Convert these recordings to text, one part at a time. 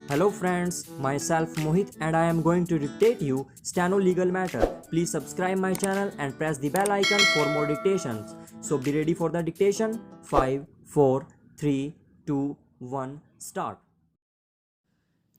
Hello friends, myself Mohit and I am going to dictate you Steno Legal Matter. Please subscribe my channel and press the bell icon for more dictations. So be ready for the dictation. 5, 4, 3, 2, 1, start.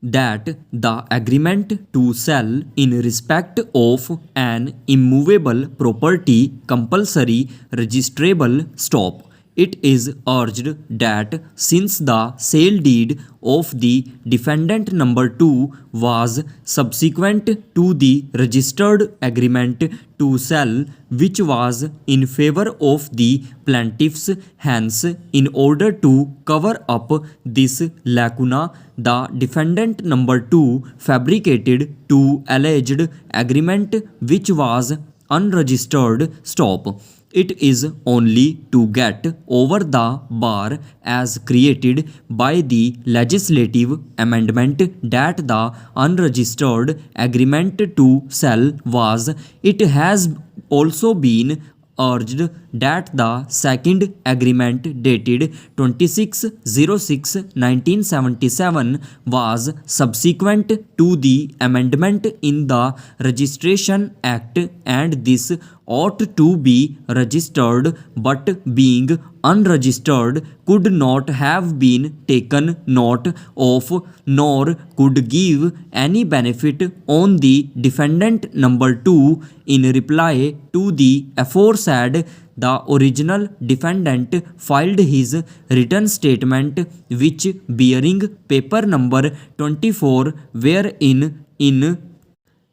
That the agreement to sell in respect of an immovable property compulsory registrable stop. It is urged that since the sale deed of the defendant number 2 was subsequent to the registered agreement to sell, which was in favor of the plaintiffs, hence, in order to cover up this lacuna, the defendant number 2 fabricated two alleged agreement which was unregistered stop. It is only to get over the bar as created by the legislative amendment that the unregistered agreement to sell was. It has also been urged that the second agreement dated 26/06/1977 was subsequent to the amendment in the Registration Act, and this ought to be registered, but being unregistered could not have been taken note of, nor could give any benefit on the defendant number 2. In reply to the aforesaid, the original defendant filed his written statement, which bearing paper number 24, wherein in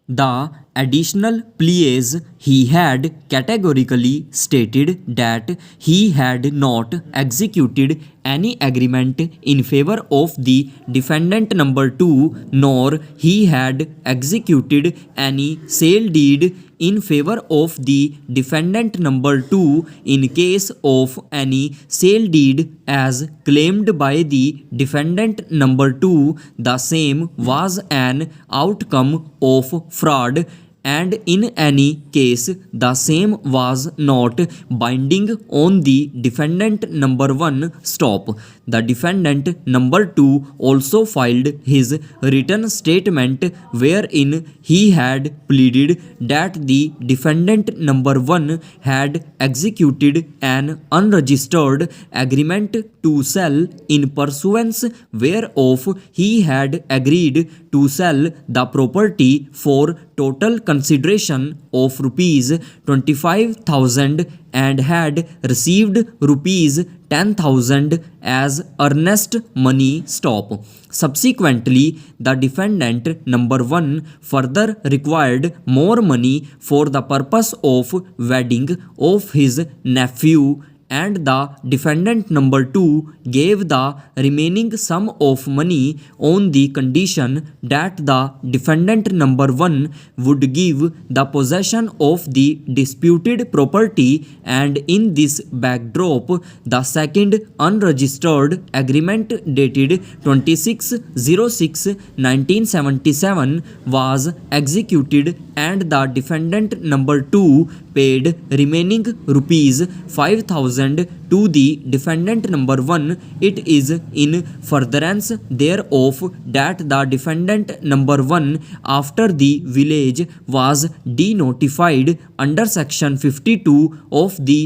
the additional pleas he had categorically stated that he had not executed any agreement in favor of the defendant number 2, nor he had executed any sale deed in favor of the defendant number 2 in case of any sale deed as claimed by the defendant number 2. The same was an outcome of fraud, and in any case the same was not binding on the defendant number 1 stop. The defendant number 2 also filed his written statement wherein he had pleaded that the defendant number 1 had executed an unregistered agreement to sell, in pursuance whereof he had agreed to sell the property for total consideration of rupees 25,000 and had received rupees 10,000 as earnest money stop. Subsequently, the defendant number 1 further required more money for the purpose of wedding of his nephew, and the defendant number 2 gave the remaining sum of money on the condition that the defendant number 1 would give the possession of the disputed property. And in this backdrop, the second unregistered agreement dated 26/06/1977 was executed, and the defendant number 2 paid remaining rupees 5,000 to the defendant number 1. It is in furtherance thereof that the defendant number 1, after the village was denotified under section 52 of the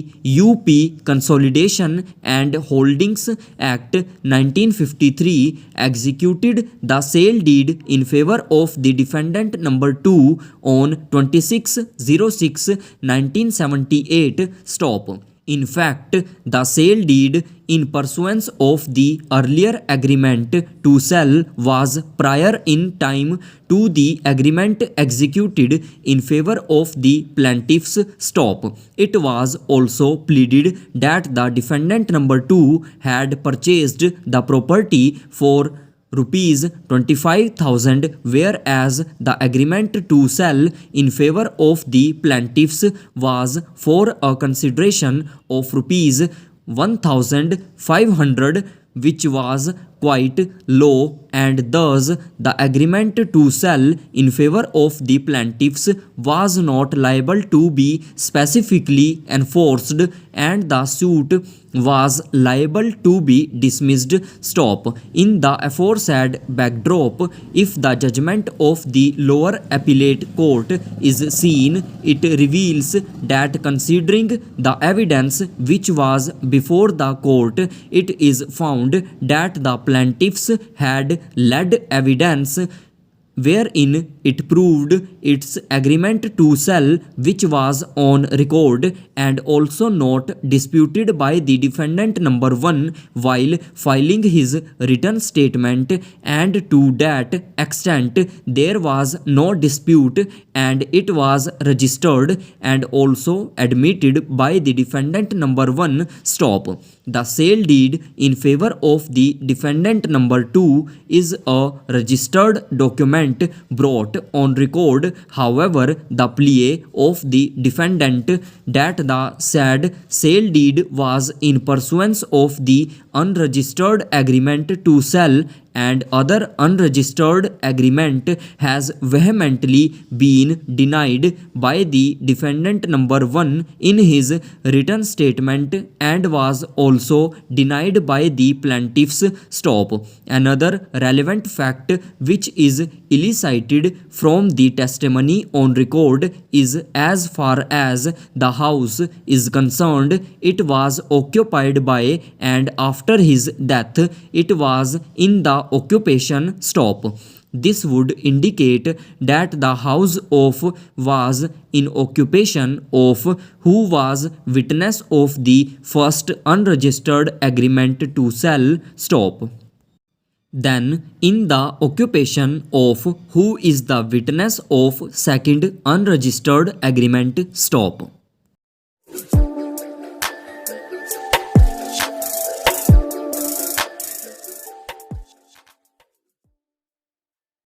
UP Consolidation and Holdings Act 1953, executed the sale deed in favor of the defendant number 2 on 26/06/1978 stop. In fact, the sale deed in pursuance of the earlier agreement to sell was prior in time to the agreement executed in favor of the plaintiffs stop. It was also pleaded that the defendant number 2 had purchased the property for rupees 25,000, whereas the agreement to sell in favor of the plaintiffs was for a consideration of rupees 1,500, which was quite low, and thus the agreement to sell in favor of the plaintiffs was not liable to be specifically enforced, and the suit was liable to be dismissed. Stop. In the aforesaid backdrop, if the judgment of the lower appellate court is seen, it reveals that considering the evidence which was before the court, it is found that the plaintiffs had led evidence wherein it proved its agreement to sell, which was on record and also not disputed by the defendant number 1 while filing his written statement, and to that extent there was no dispute and it was registered and also admitted by the defendant number 1. Stop. The sale deed in favor of the defendant number 2 is a registered document brought on record. However, the plea of the defendant that the said sale deed was in pursuance of the unregistered agreement to sell and other unregistered agreement has vehemently been denied by the defendant number 1 in his written statement and was also denied by the plaintiffs. Stop. Another relevant fact which is elicited from the testimony on record is, as far as the house is concerned, it was occupied by and after his death it was in the occupation. Stop. This would indicate that the house of was in occupation of who was witness of the first unregistered agreement to sell. Stop. Then in the occupation of who is the witness of second unregistered agreement. Stop.